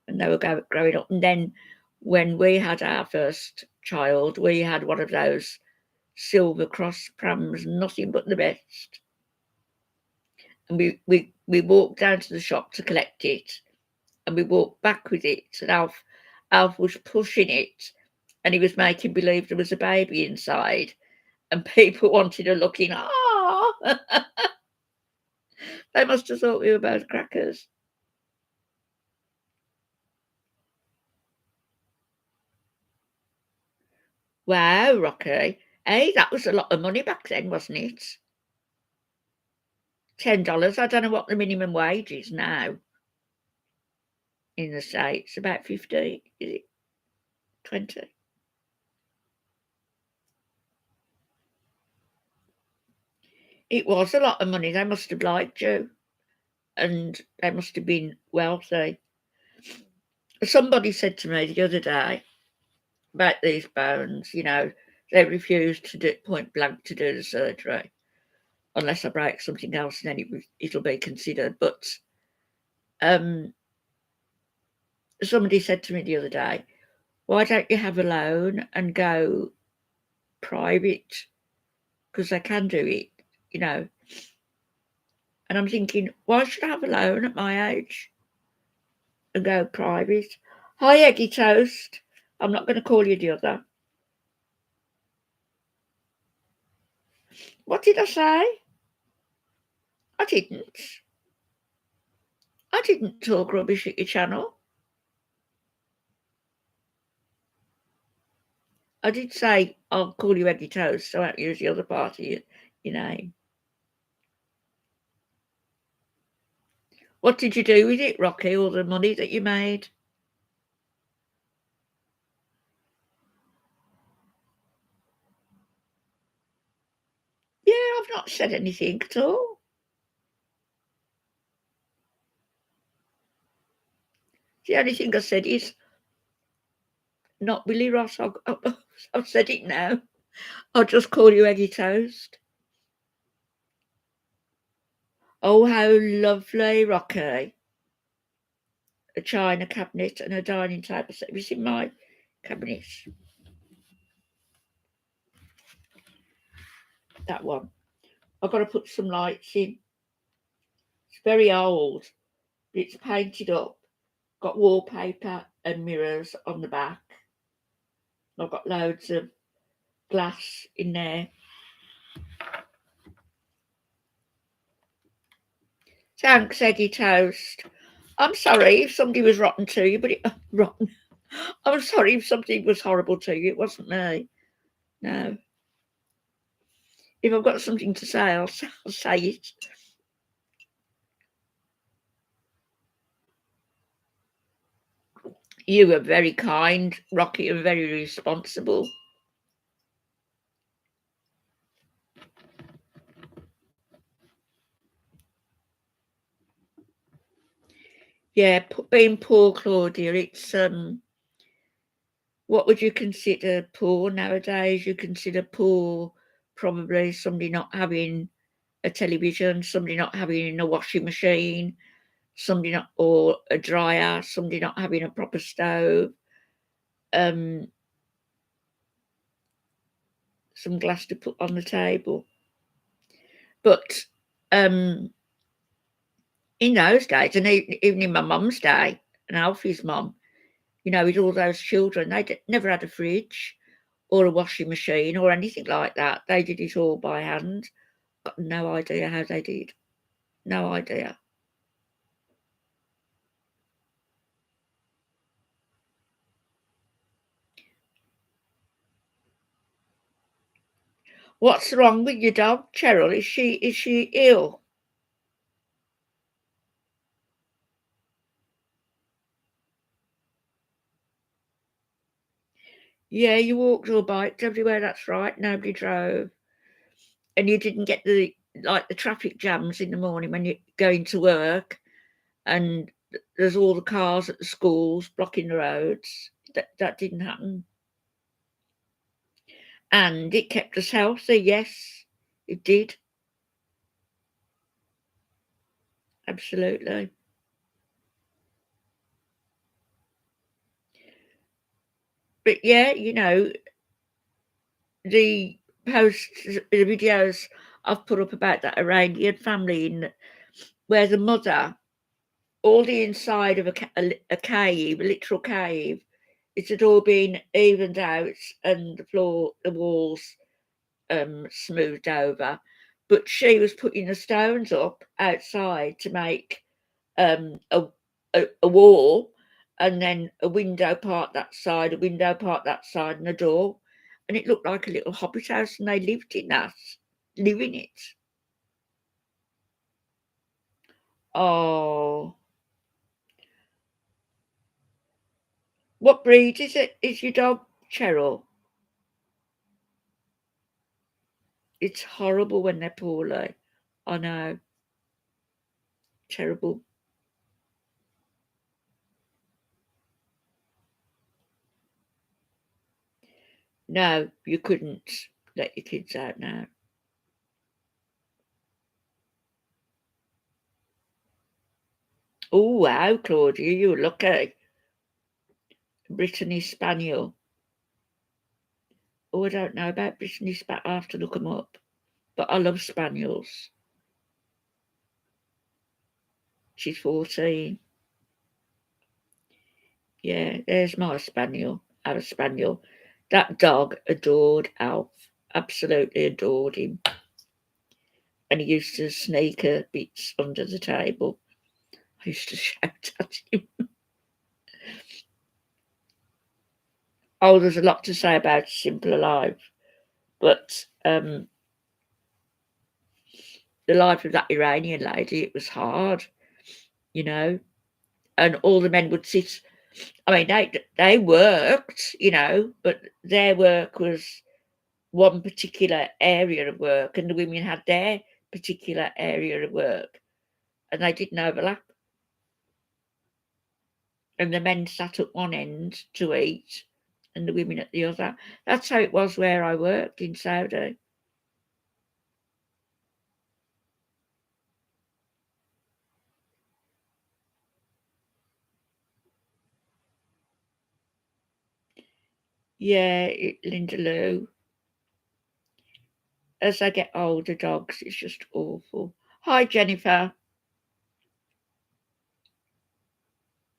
and they were growing up. And then when we had our first child, we had one of those Silver Cross prams, nothing but the best. And we walked down to the shop to collect it, and we walked back with it, and Alf was pushing it, and he was making believe there was a baby inside, and people wanted to look in. Ah, they must have thought we were both crackers. Wow, Rocky. Hey, that was a lot of money back then, wasn't it? $10. I don't know what the minimum wage is now in the States. About 50, is it? 20. It was a lot of money. They must have liked you, and they must have been wealthy. Somebody said to me the other day about these bones, you know, they refused to do point blank to do the surgery unless I break something else, and then it'll be considered. But somebody said to me the other day, why don't you have a loan and go private? Because they can do it, you know. And I'm thinking, why should I have a loan at my age and go private? Hi, Eggy Toast. I'm not going to call you the other. What did I say? I didn't. I didn't talk rubbish at your channel. I did say I'll call you Eggy Toast, so I won't use the other part of your name. What did you do with it, Rocky, all the money that you made? Yeah, I've not said anything at all. The only thing I said is, not Willie Ross. I've said it now. I'll just call you Eggy Toast. Oh, how lovely, Rocky. A china cabinet and a dining table set. Have you seen my cabinet? That one. I've got to put some lights in. It's very old. It's painted up. Got wallpaper and mirrors on the back. I've got loads of glass in there. Thanks, Eggy Toast. I'm sorry if somebody was rotten to you, but rotten. I'm sorry if something was horrible to you. It wasn't me. No. If I've got something to say, I'll say it. You were very kind, Rocky, and very responsible. Yeah, being poor, Claudia, it's what would you consider poor nowadays? You consider poor probably somebody not having a television, somebody not having a washing machine, somebody not, or a dryer, somebody not having a proper stove, some glass to put on the table. But in those days, and even in my mum's day, and Alfie's mum, you know, with all those children, they never had a fridge or a washing machine or anything like that. They did it all by hand. Got no idea how they did. No idea. What's wrong with your dog, Cheryl? Is she ill? Yeah, you walked or biked everywhere, that's right, nobody drove. And you didn't get the traffic jams in the morning when you're going to work and there's all the cars at the schools blocking the roads. That didn't happen. And it kept us healthy, yes, it did, absolutely. But yeah, the posts, the videos I've put up about that Iranian family where the mother, all the inside of a cave, a literal cave, it had all been evened out and the walls smoothed over. But she was putting the stones up outside to make um, a, a wall, and then a window part that side, a window part that side, and a door. And it looked like a little hobbit house, and they lived in that, live in it. Oh, what breed is it? Is your dog, Cheryl? It's horrible when they're poorly. I know, terrible. No, you couldn't let your kids out now. Oh, wow, Claudia, you were lucky. Brittany Spaniel. Oh, I don't know about Brittany Spaniel. I'll have to look them up. But I love Spaniels. She's 14. Yeah, there's my Spaniel. Our Spaniel. That dog adored Alf. Absolutely adored him. And he used to sneak her bits under the table. I used to shout at him. Oh, there's a lot to say about Simple Alive. But the life of that Iranian lady, it was hard, you know. And all the men would sit. I mean, they worked, but their work was one particular area of work, and the women had their particular area of work, and they didn't overlap. And the men sat at one end to eat, and the women at the other. That's how it was where I worked in Saudi. Yeah, Linda Lou. As I get older, dogs, it's just awful. Hi, Jennifer.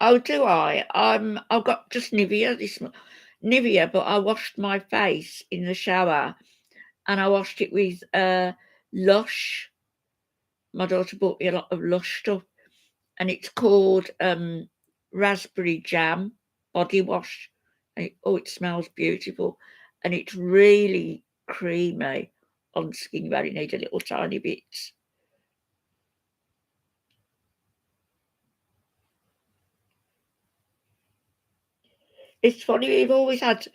Oh, do I? I've got just Nivea, but I washed my face in the shower, and I washed it with Lush. My daughter bought me a lot of Lush stuff, and it's called raspberry jam body wash. It smells beautiful, and it's really creamy on skin. You only need a little tiny bit. It's funny, we've always had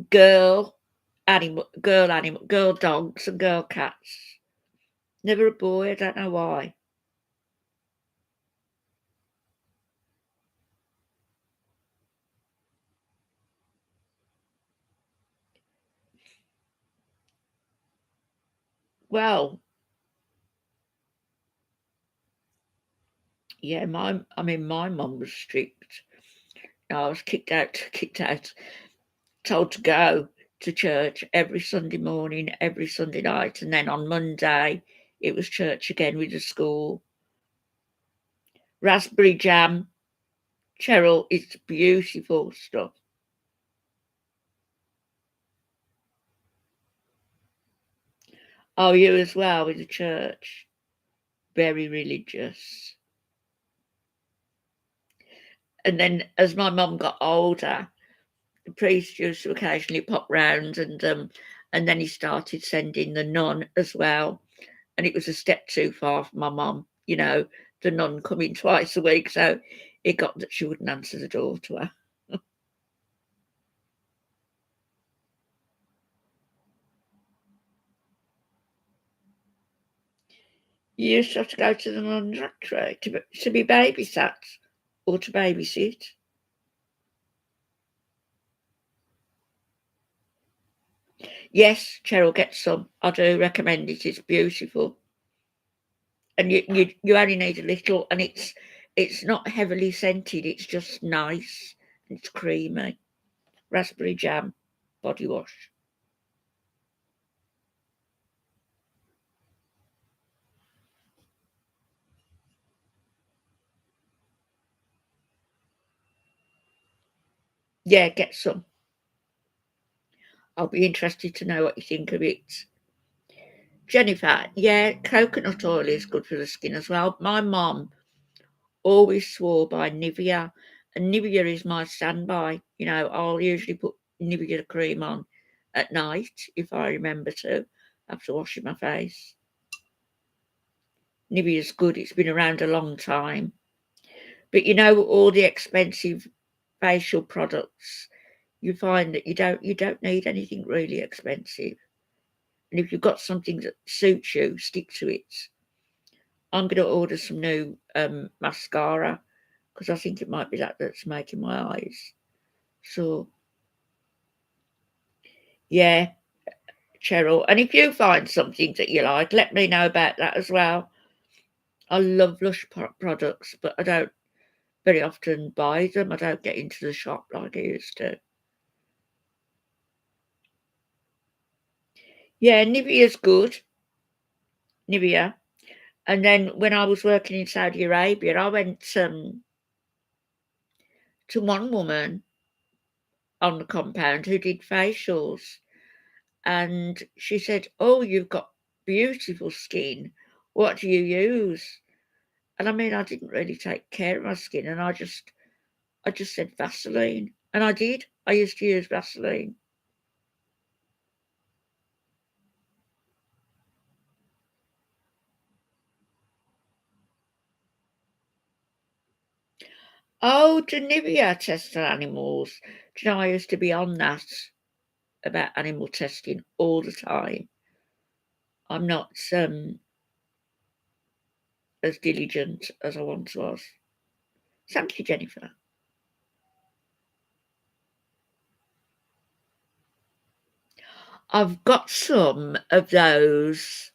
girl girl dogs and girl cats. Never a boy, I don't know why. Well, yeah, my mum was strict. I was kicked out, told to go to church every Sunday morning, every Sunday night, and then on Monday it was church again with the school. Raspberry jam, Cheryl, it's beautiful stuff. Oh, you as well with the church. Very religious. And then as my mum got older, the priest used to occasionally pop round, and then he started sending the nun as well, and it was a step too far for my mum, you know, the nun coming twice a week, so it got that she wouldn't answer the door to her. You used to have to go to the nun's rectory to be babysat or to babysit. Yes, Cheryl, get some. I do recommend it. It's beautiful. And you only need a little, and it's not heavily scented, it's just nice. It's creamy. Raspberry jam body wash. Yeah, get some. I'll be interested to know what you think of it. Jennifer, yeah, coconut oil is good for the skin as well. My mom always swore by Nivea, and Nivea is my standby. You know, I'll usually put Nivea cream on at night if I remember to, after washing my face. Nivea's good, it's been around a long time. But you know, all the expensive facial products, you find that you don't need anything really expensive. And if you've got something that suits you, stick to it. I'm going to order some new mascara because I think it might be that's making my eyes. So, yeah, Cheryl. And if you find something that you like, let me know about that as well. I love Lush products, but I don't very often buy them. I don't get into the shop like I used to. Yeah, Nivea's good. Nivea. And then when I was working in Saudi Arabia, I went to one woman on the compound who did facials. And she said, "Oh, you've got beautiful skin. What do you use?" And I mean, I didn't really take care of my skin, and I just said Vaseline, and I did. I used to use Vaseline. Oh, to Nivea test on animals. Do you know, I used to be on that about animal testing all the time. I'm not as diligent as I once was. Thank you, Jennifer. I've got some of those.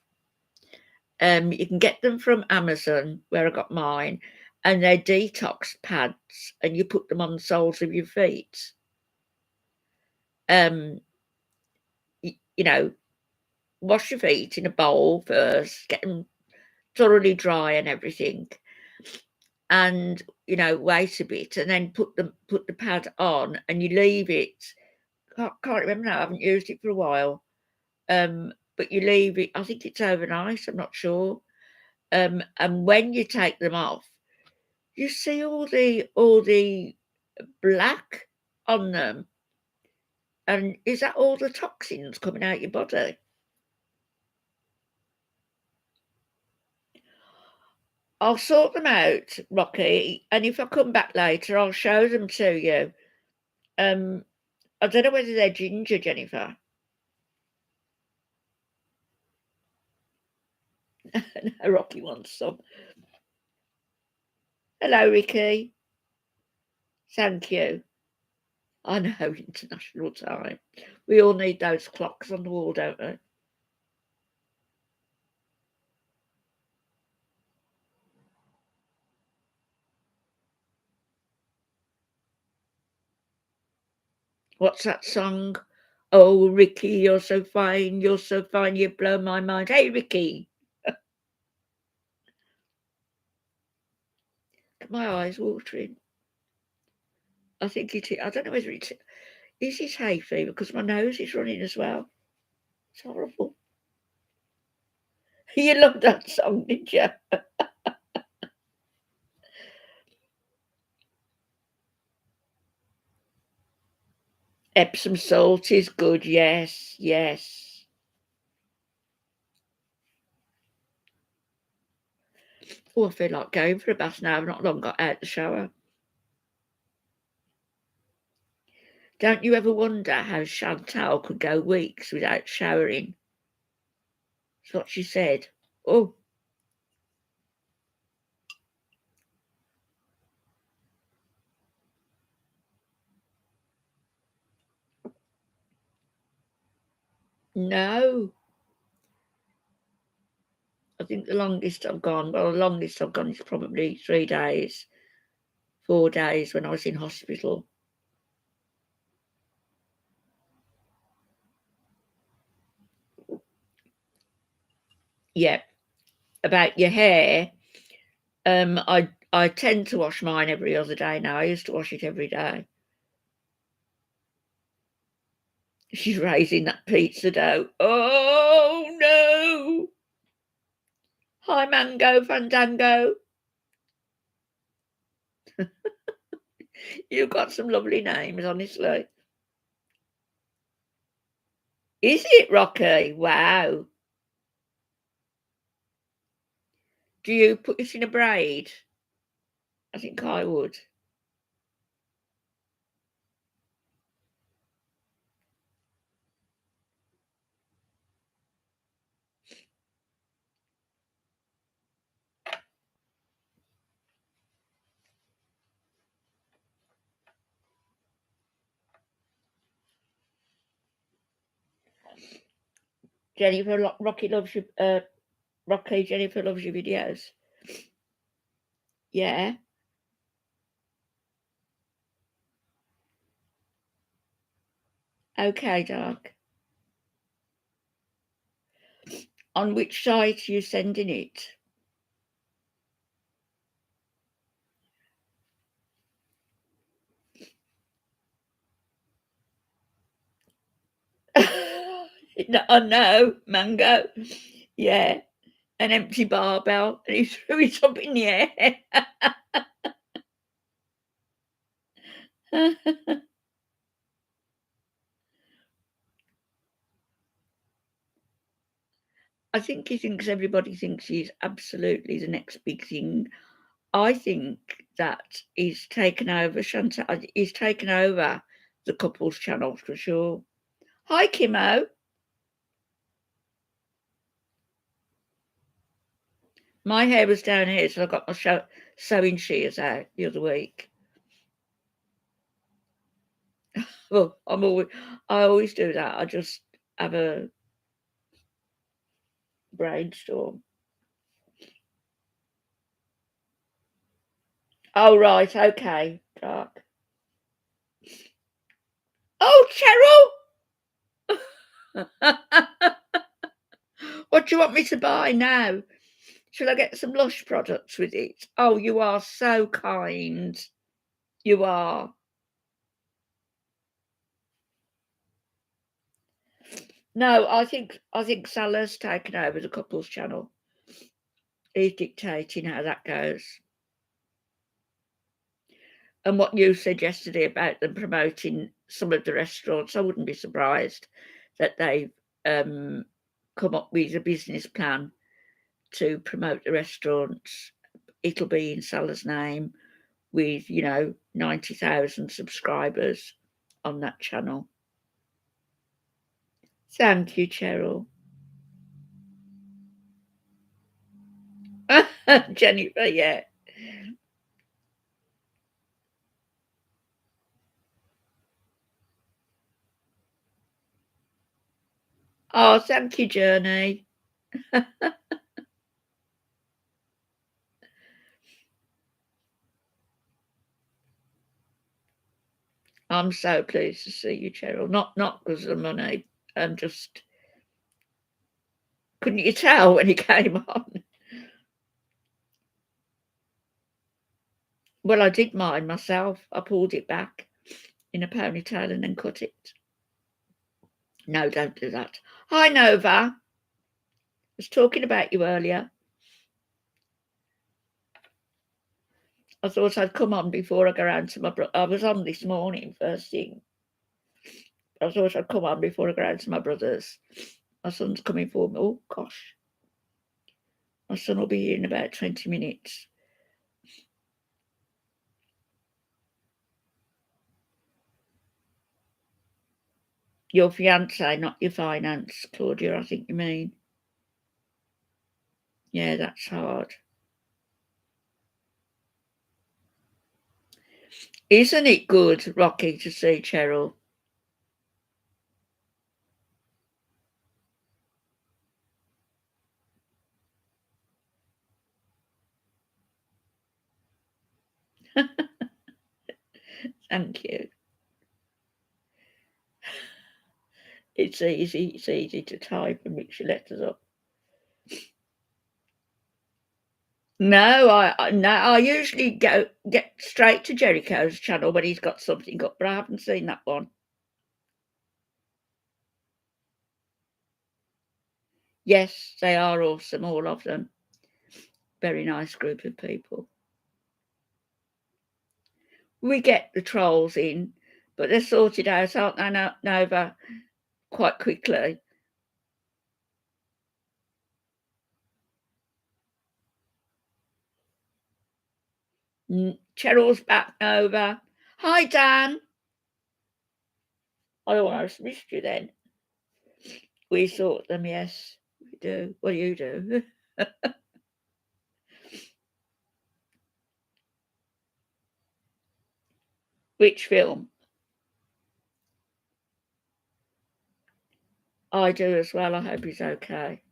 You can get them from Amazon, where I got mine, and they're detox pads, and you put them on the soles of your feet. Um, you know, wash your feet in a bowl first, get them thoroughly dry and everything, and wait a bit, and then put the pad on, and you leave it. Can't remember now. I haven't used it for a while. But you leave it. I think it's overnight. I'm not sure. And when you take them off, you see all the black on them. And is that all the toxins coming out your body? I'll sort them out, Rocky, and if I come back later, I'll show them to you. Um, I don't know whether they're ginger, Jennifer. No, Rocky wants some. Hello, Ricky. Thank you. I know, international time. We all need those clocks on the wall, don't we? What's that song? Oh, Ricky, you're so fine, you blow my mind. Hey, Ricky. My eyes watering. I think it is. I don't know whether is it hay fever because my nose is running as well. It's horrible. You loved that song, did you? Epsom salt is good, yes, yes. Oh, I feel like going for a bath now. I've not long got out the shower. Don't you ever wonder how Chantal could go weeks without showering? That's what she said. Oh, no. I think the longest I've gone, is probably 3 days, 4 days when I was in hospital. Yeah. About your hair, I tend to wash mine every other day now. I used to wash it every day. She's raising that pizza dough. Oh, no. Hi, Mango Fandango. You've got some lovely names, honestly. Is it, Rocky? Wow. Do you put it in a braid? I think I would. Jennifer, Rocky loves your Rocky. Jennifer loves your videos. Yeah. Okay, Doc. On which site are you sending it? Oh no, Mango. Yeah. An empty barbell, and he threw it up in the air. I think he thinks everybody thinks he's absolutely the next big thing. I think that he's taken over he's taken over the couples channel for sure. Hi, Kimo. My hair was down here, so I got my sewing shears out the other week. Well, I always do that. I just have a brainstorm. Oh, right, okay, dark. Oh, Cheryl! What do you want me to buy now? Shall I get some Lush products with it? Oh, you are so kind. You are. No, I think Salah's taken over the couples channel. He's dictating how that goes. And what you said yesterday about them promoting some of the restaurants, I wouldn't be surprised that they've come up with a business plan to promote the restaurants. It'll be in Salah's name with, 90,000 subscribers on that channel. Thank you, Cheryl. Jennifer, yeah. Oh, thank you, Journey. I'm so pleased to see you, Cheryl. Not because of the money. Just couldn't you tell when he came on? Well, I did mine myself. I pulled it back in a ponytail and then cut it. No, don't do that. Hi, Nova. I was talking about you earlier. I thought I'd come on before I go round to my brother. I was on this morning, first thing. I thought I'd come on before I go round to my brother's. My son's coming for me. Oh, gosh. My son will be here in about 20 minutes. Your fiancé, not your finance, Claudia, I think you mean. Yeah, that's hard. Isn't it good, Rocky, to see Cheryl? Thank you. It's easy to type and mix your letters up. No, I usually get straight to Jericho's channel when he's got something up, but I haven't seen that one. Yes, they are awesome, all of them. Very nice group of people. We get the trolls in, but they're sorted out, aren't they, Nova, quite quickly. Cheryl's back, Nova. Hi, Dan. I almost missed you then. We sort them, yes, we do. Well, you do. Which film? I do as well. I hope he's okay.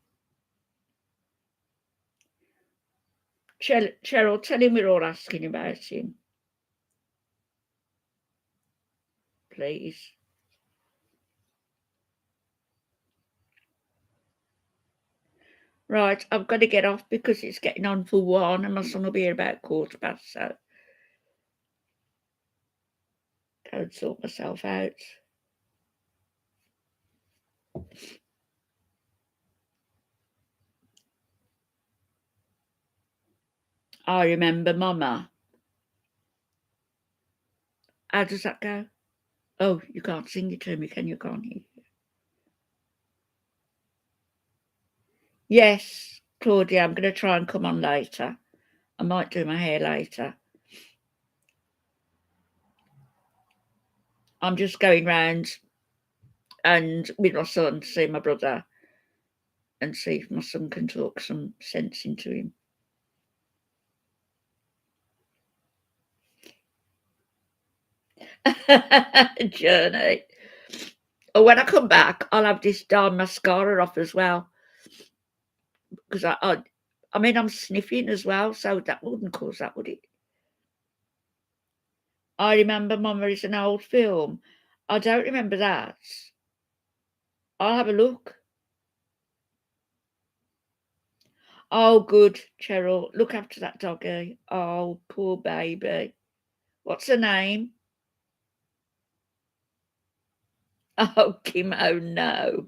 Cheryl, tell him we're all asking about him, please. Right, I've got to get off because it's getting on for 1 and my son will be here about 1:15, so go and sort myself out. I remember Mama. How does that go? Oh, you can't sing it to me, can you, can't you? Yes, Claudia, I'm going to try and come on later. I might do my hair later. I'm just going round and with my son to see my brother and see if my son can talk some sense into him. Journey. Oh, when I come back, I'll have this darn mascara off as well because I mean, I'm sniffing as well, so that wouldn't cause that, would it? I remember Mama is an old film. I don't remember that. I'll have a look. Oh, good, Cheryl. Look after that doggy. Oh, poor baby. What's her name? Oh, Kim. Oh, no.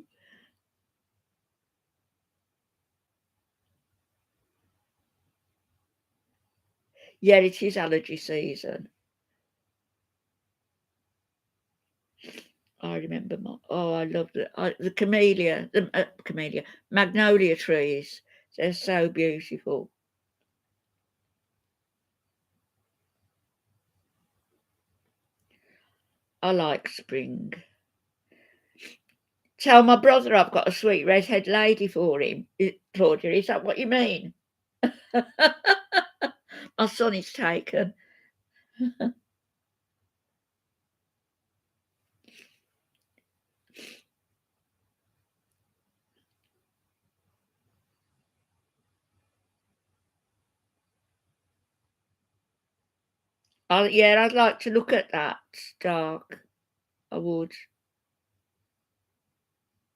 Yeah, it is allergy season. I remember. I love the camellia, magnolia trees. They're so beautiful. I like spring. Tell my brother I've got a sweet redhead lady for him, Claudia. Is that what you mean? My son is taken. Yeah, I'd like to look at that. Dark. I would.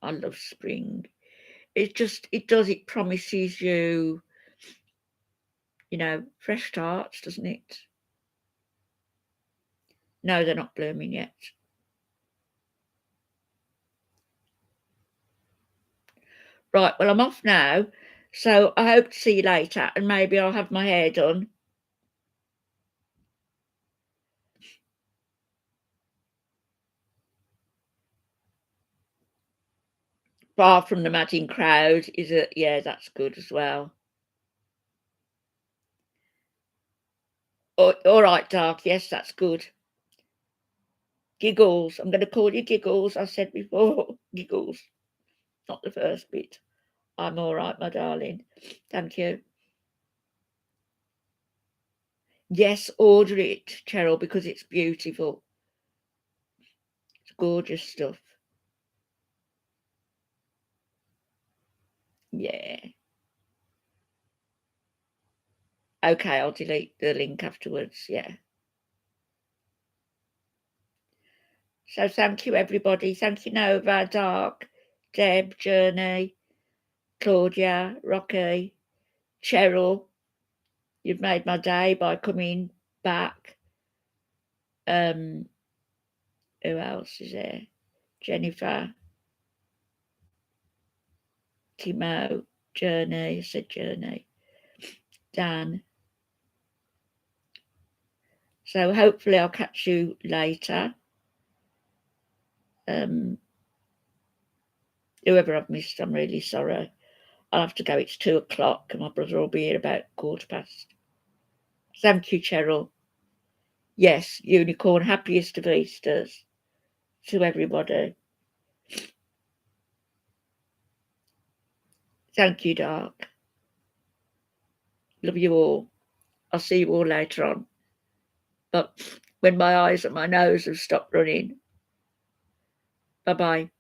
I love spring. It promises you, fresh starts, doesn't it? No, they're not blooming yet. Right, well, I'm off now. So I hope to see you later and maybe I'll have my hair done. Far from the madding crowd is a yeah, that's good as well. All right, Dark. Yes, that's good. Giggles. I'm going to call you Giggles. I said before, Giggles. Not the first bit. I'm all right, my darling. Thank you. Yes, order it, Cheryl, because it's beautiful. It's gorgeous stuff. Yeah. Okay, I'll delete the link afterwards. Yeah. So thank you, everybody. Thank you, Nova, Dark, Deb, Journey, Claudia, Rocky, Cheryl. You've made my day by coming back. Who else is there? Jennifer, Timo, Journey. I said Journey. Dan. So hopefully I'll catch you later. Whoever I've missed, I'm really sorry. I'll have to go. It's 2:00 and my brother will be here about 1:15. Thank you, Cheryl. Yes, Unicorn, happiest of Easters to everybody. Thank you, Dark. Love you all. I'll see you all later on. But when my eyes and my nose have stopped running. Bye-bye.